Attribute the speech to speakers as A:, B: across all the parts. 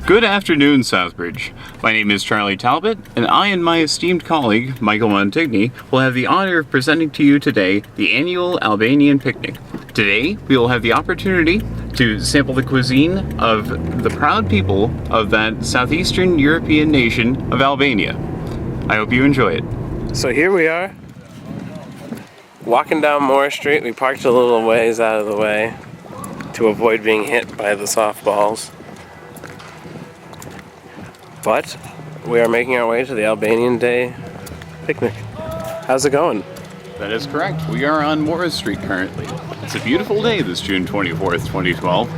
A: Good afternoon, Southbridge. My name is Charlie Talbot, and I and my esteemed colleague, Michael Montigny, will have the honor of presenting to you today the Annual Albanian Picnic. Today, we will have the opportunity to sample the cuisine of the proud people of that southeastern European nation of Albania. I hope you enjoy it.
B: So here we are, walking down Moore Street. We parked a little ways out of the way to avoid being hit by the softballs. But we are making our way to the Albanian Day picnic. How's it going?
A: That is correct. We are on Morris Street currently. It's a beautiful day this June 24th, 2012.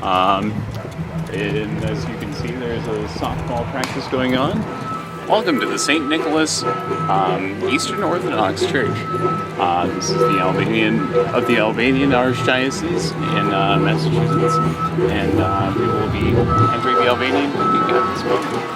A: And as you can see, there's a softball practice going on. Welcome to the St. Nicholas Eastern Orthodox Church. This is the Albanian Archdiocese in Massachusetts, and we will be entering the Albanian picnic at this moment.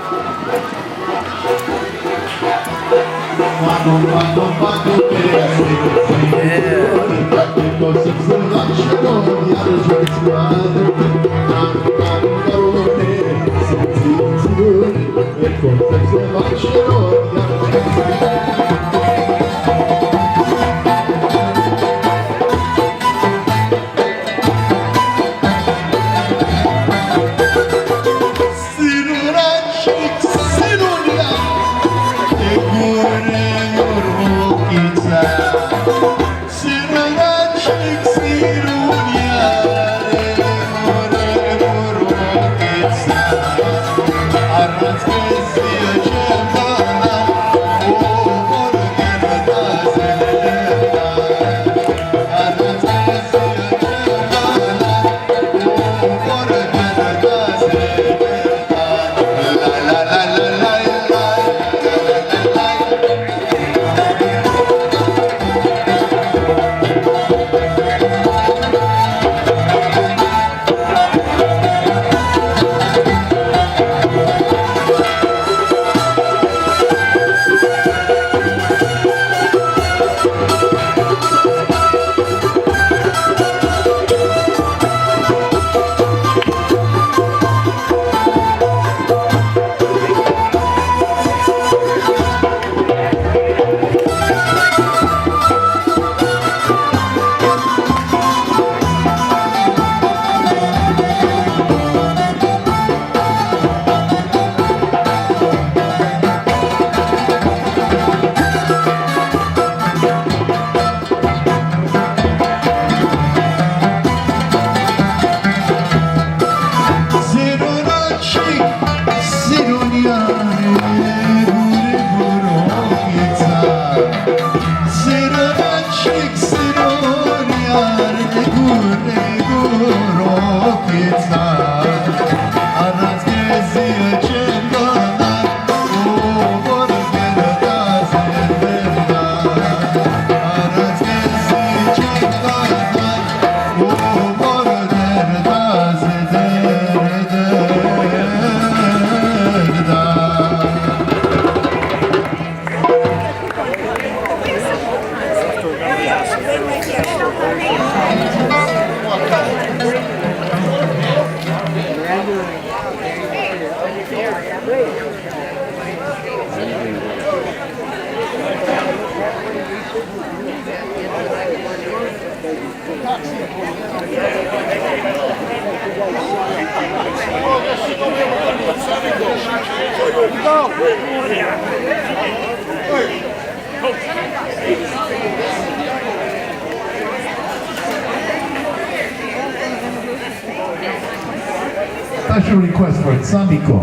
C: Special request for Samiko.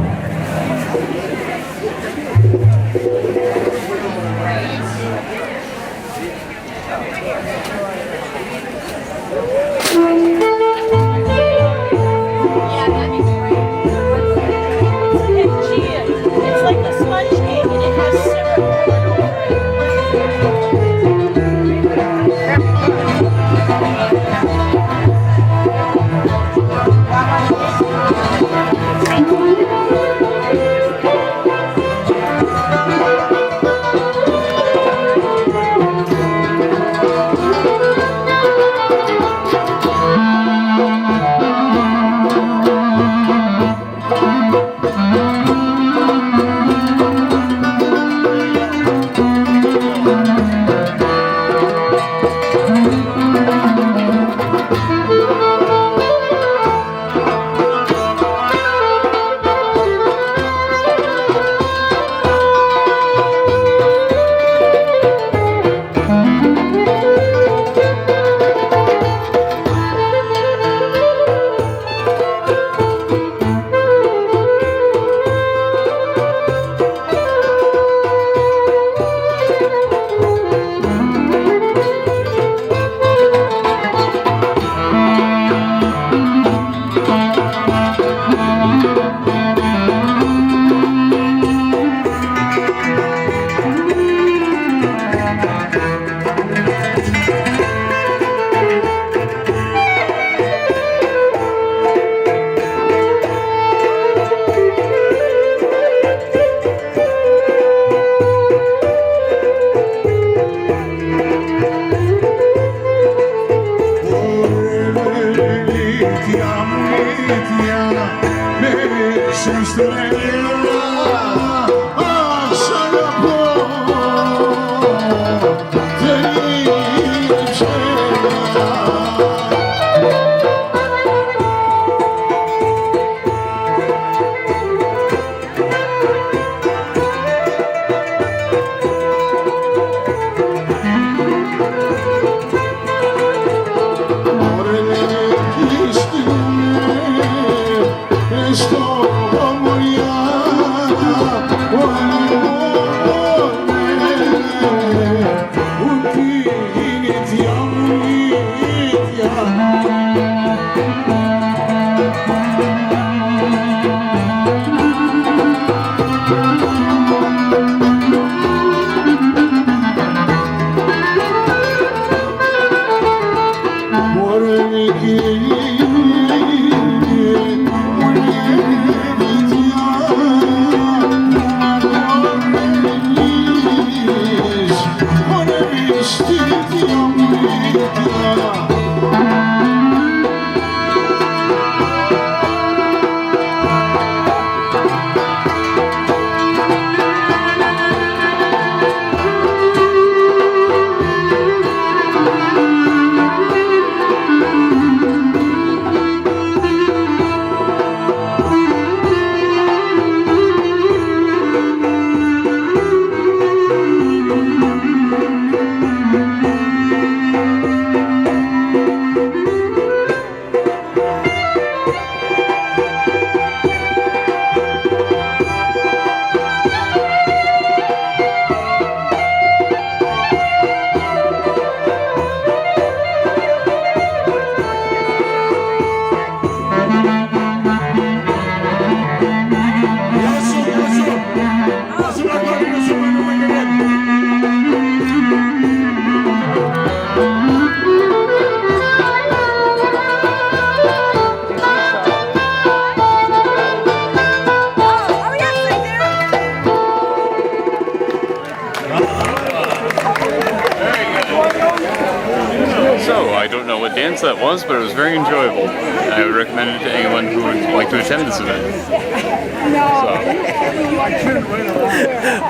A: I don't know what dance that was, but it was very enjoyable. I would recommend it to anyone who would like to attend this event.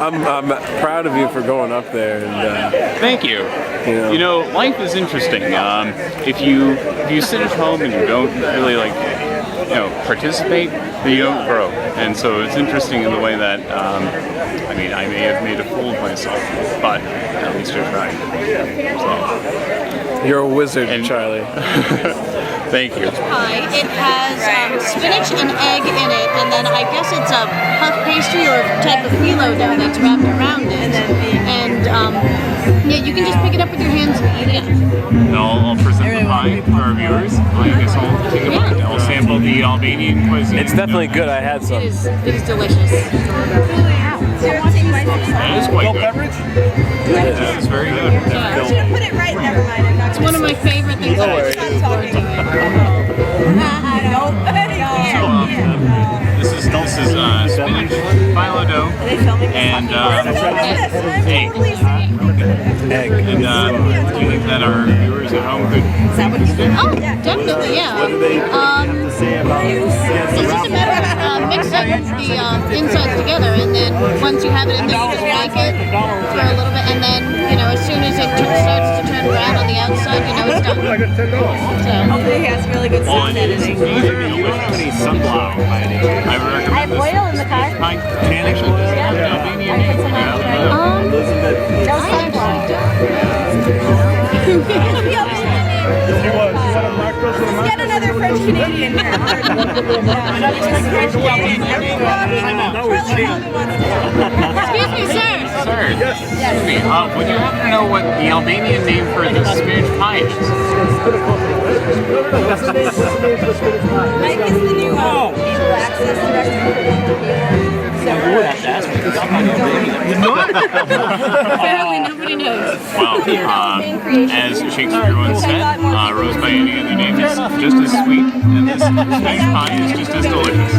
B: I'm proud of you for going up there. And,
A: thank you. You know, life is interesting. If you sit at home and you don't really participate, then you don't grow. And so it's interesting in the way that, I may have made a fool of myself, but at least I tried.
B: You're a wizard, Charlie.
A: Thank you.
D: Pie. It has spinach and egg in it, and then I guess it's a puff pastry or a type of phyllo dough that's wrapped around it. And yeah, you can just pick it up with your hands and eat it.
A: I'll present the pie to our viewers. I guess I'll take a bite. I'll sample the Albanian cuisine.
B: It's definitely good. I had some.
D: It is delicious.
A: It is quite good.
E: Beverage?
A: Yeah, it's very good.
D: Yeah.
E: Should have put it right. Never mind. I'm not
D: It's one of my favorite things that I
E: talking.
A: This is spinach, phyllo dough, and egg. And do you think that our viewers at home could?
D: Oh, definitely, yeah. It's just a matter of mixing the insides together, and then once you have it in there, you just bake it for a little bit, and then, as soon as it starts to turn brown on the outside, it's done.
E: Hopefully he has really good sound editing.
A: I would recommend
F: I have oil in the car.
A: Tannic oil?
F: No sunflower.
E: Get another French Canadian here.
D: Excuse me, sir.
A: Sir, excuse me, would you happen to know what the Albanian name for this spinach pie is?
E: Mike is the new cable access director.
D: Apparently nobody knows.
A: Well, as Shakespeare once said, rose by any other name is just as sweet, and this spinach pie is just as delicious.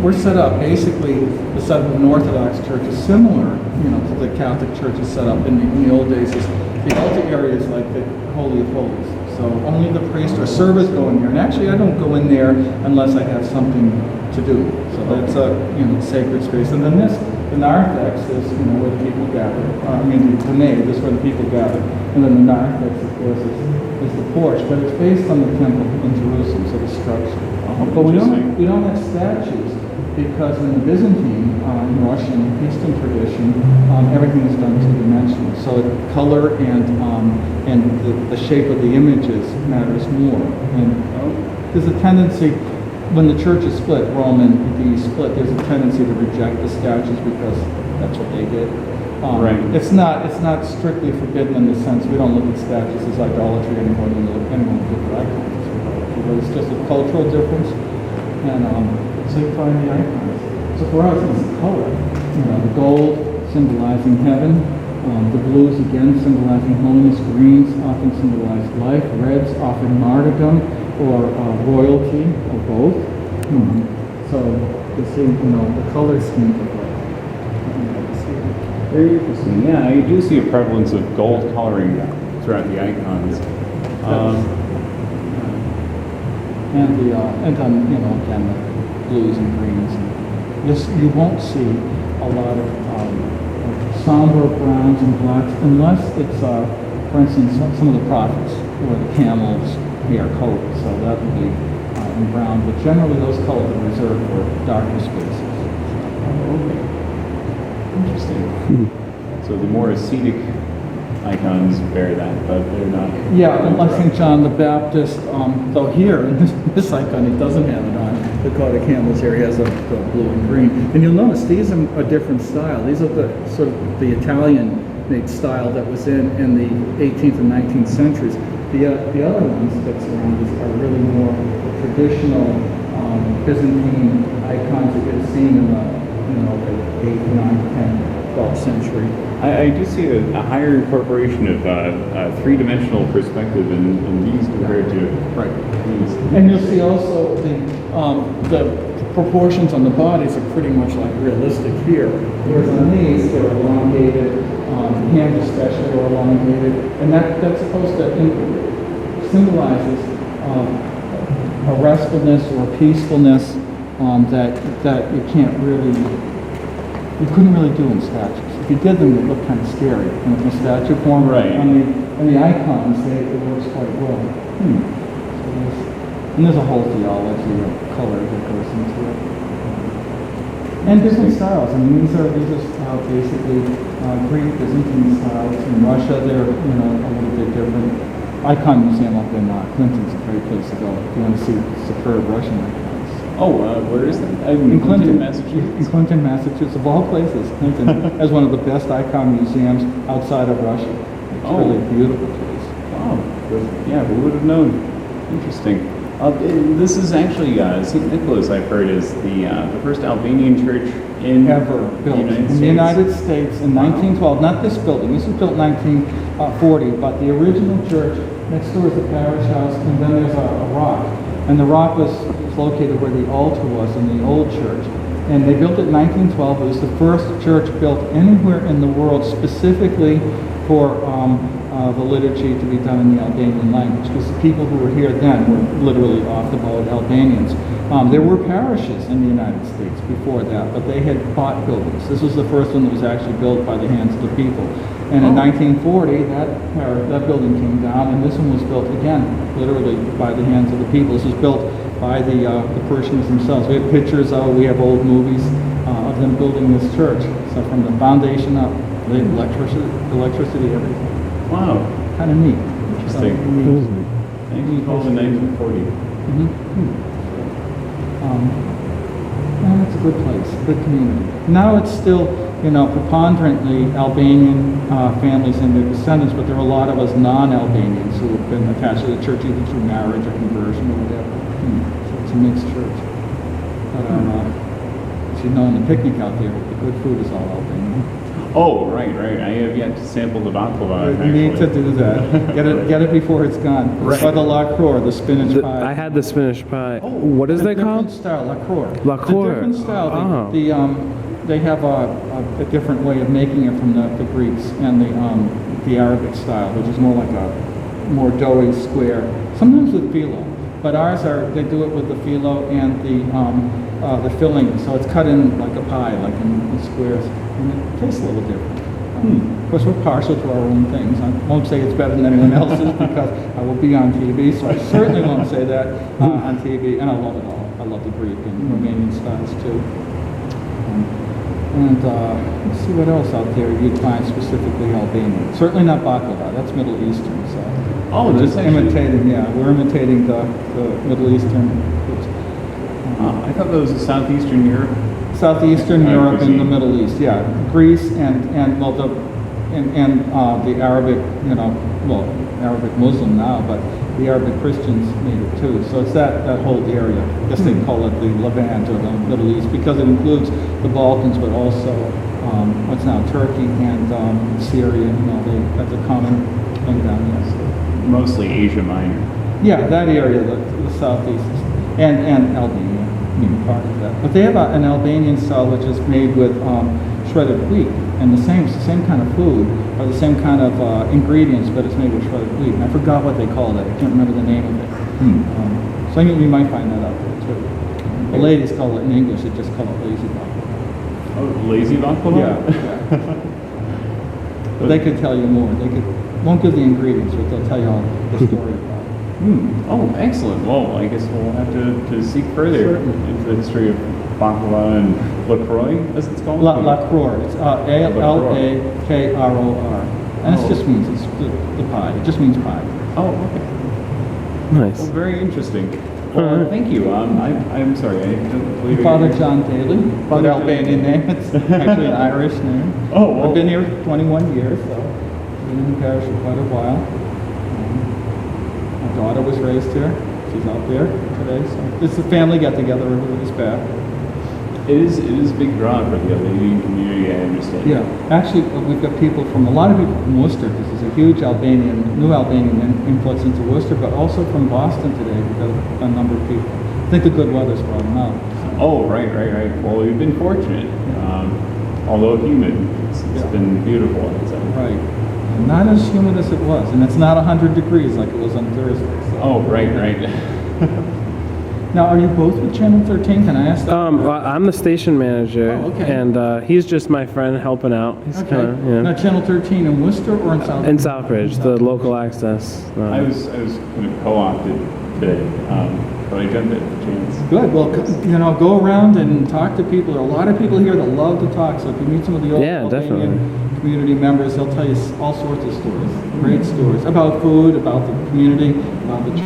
G: we're set up, basically, the setup of an Orthodox Church is similar, to the Catholic Church is set up in the old days. The altar area is like the Holy of Holies. So only the priest or servers go in there. And actually, I don't go in there unless I have something to do. So that's a sacred space. And then the narthex is where the people gather. The nave is where the people gather. And then the narthex, of course, is the porch. But it's based on the temple in Jerusalem, so the structure. But we don't have statues because in the Byzantine, in Russian, Eastern tradition, everything is done two-dimensional. So color and the shape of the images matters more. And there's a tendency, when the church is split, Rome and the East split, there's a tendency to reject the statues because that's what they did.
A: Right.
G: It's not strictly forbidden in the sense we don't look at statues as idolatry anymore than anyone would look at icons as idolatry. But it's just a cultural difference. And so you find the icons. So for us, it's color. The gold symbolizing heaven, the blues again symbolizing holiness, greens often symbolize life, reds often martyrdom or royalty, or both. So you see, the color scheme of life.
A: Very interesting. Yeah, I do see a prevalence of gold coloring throughout the icons.
G: And then again the blues and greens. You won't see a lot of somber browns and blacks unless it's for instance some of the prophets or the camels hair coat. So that would be in brown. But generally those colors are reserved for darker spaces.
A: Okay. Interesting. So the more ascetic icons bear that, but they're not.
G: Yeah, like St. John the Baptist, though here in this icon it doesn't have it on. The coat of camels here has a blue and green. And you'll notice these are a different style. These are the sort of the Italian-made style that was in the 18th and 19th centuries. The other ones that surround us are really more traditional Byzantine icons that you've seen in the 8th, 9th, 10th, 12th century.
A: I do see a higher incorporation of three-dimensional perspective in these compared to these.
G: And you'll see also the proportions on the bodies are pretty much like realistic here. Whereas on these, they're elongated, hands especially are elongated, and that's supposed to symbolizes a restfulness or a peacefulness that you couldn't really do in statues. If you did them, they look kind of scary in the statue form.
A: Right.
G: On the icons, it works quite well. And there's a whole theology of color that goes into it. And different styles. I mean, these are basically Greek Byzantine styles. In Russia, they're a little bit different. Icon Museum up in Clinton's a great place to go if you want to see superb Russian icons.
A: Oh, where is that? In Clinton, Massachusetts.
G: In Clinton, Massachusetts, of all places. Clinton has one of the best icon museums outside of Russia. It's really a beautiful place.
A: Wow. Yeah, who would have known? Interesting. This is actually St. Nicholas, I've heard, is the first Albanian church
G: ever built in the United States in 1912. Not this building. This was built in 1940, but the original church next door is the parish house, and then there's a rock. And the rock was located where the altar was in the old church. And they built it in 1912. It was the first church built anywhere in the world specifically for the liturgy to be done in the Albanian language, because the people who were here then were literally off-the-boat Albanians. There were parishes in the United States before that, but they had bought buildings. This was the first one that was actually built by the hands of the people. And in 1940, that building came down, and this one was built again, literally by the hands of the people. This was built by the parishioners themselves. We have pictures we have old movies of them building this church. So from the foundation up, the electricity, everything.
A: Wow.
G: Kind of neat.
A: Interesting. 1912 and 1940.
G: It's a good place, good community. Now it's still, preponderantly Albanian families and their descendants, but there are a lot of us non-Albanians who have been attached to the church either through marriage or conversion or whatever. So it's a mixed church. But it's actually known, the picnic out there, the good food is all Albanian.
A: Oh, right. I have yet to sample the baklava.
G: You need to do that. Get it before it's gone. Or the lacroix, the spinach pie.
B: I had the spinach pie. What is that called?
G: Different style, lacroix.
B: Lacroix.
G: It's a different style.
B: Oh.
G: They have a different way of making it from the Greeks and the Arabic style, which is more like a more doughy square, sometimes with phyllo. But ours they do it with the phyllo and the filling, so it's cut in like a pie, like in squares, and it tastes a little different. Of course, we're partial to our own things. I won't say it's better than anyone else's because I will be on TV, so I certainly won't say that on TV. And I love it all. I love the Greek and Romanian styles too. Let's see what else out there you'd find specifically Albanian. Certainly not baklava. That's Middle Eastern. So we're just imitating. Yeah, we're imitating the Middle Eastern foods.
A: I thought that was Southeastern Europe.
G: Southeastern Europe and the Middle East, yeah. Greece and the Arabic, Arabic Muslim now, but the Arabic Christians made it too. So it's that whole area. I guess they call it the Levant or the Middle East because it includes the Balkans, but also what's now Turkey and Syria. That's a common thing down there. So.
A: Mostly Asia Minor.
G: Yeah, that area, the southeast, and Albania. Part of that. But they have an Albanian style which is made with shredded wheat, and the same kind of food, or the same kind of ingredients, but it's made with shredded wheat. And I forgot what they call it. I can't remember the name of it. So you might find that out there too. The ladies call it in English, they just call it lazy baklava.
A: Oh, lazy baklava?
G: Yeah. But they could tell you more. Won't give the ingredients, but they'll tell you all the story about it.
A: Oh, excellent. Well, I guess we'll have to seek further into the history of baklava and LaCroix, as it's called?
G: LaCroix. It's Alakhror. And it just means it's the pie. It just means pie.
A: Oh, okay.
B: Nice.
A: Well, very interesting. Well, thank you. I'm sorry. I don't believe
G: Father Daly. Father Albanian name. It's actually an Irish name.
A: Oh, well.
G: I've been here 21 years, so I've been in the parish for quite a while. My daughter was raised here. She's out there today. So it's a family get-together over this back.
A: It is a big draw for the Albanian community, I understand.
G: Yeah, actually, we've got a lot of people from Worcester. This is a huge new Albanian influx into Worcester, but also from Boston today. We've got a number of people. I think the good weather's brought them out. So.
A: Oh, right. Well, we've been fortunate. Although humid, it's been beautiful.
G: Right. And not as humid as it was, and it's not 100 degrees like it was on Thursday. So.
A: Oh, right.
G: Now, are you both with Channel 13? Can I ask that?
B: I'm the station manager, and he's just my friend helping out. He's
G: Now, Channel 13 in Worcester or in Southbridge?
B: In Southbridge, the local access.
A: I was kind of co-opted today, but I jumped at the chance.
G: Good. Well, go around and talk to people. There are a lot of people here that love to talk. So if you meet some of the old Albanian community members, they'll tell you all sorts of stories, great stories about food, about the community, about the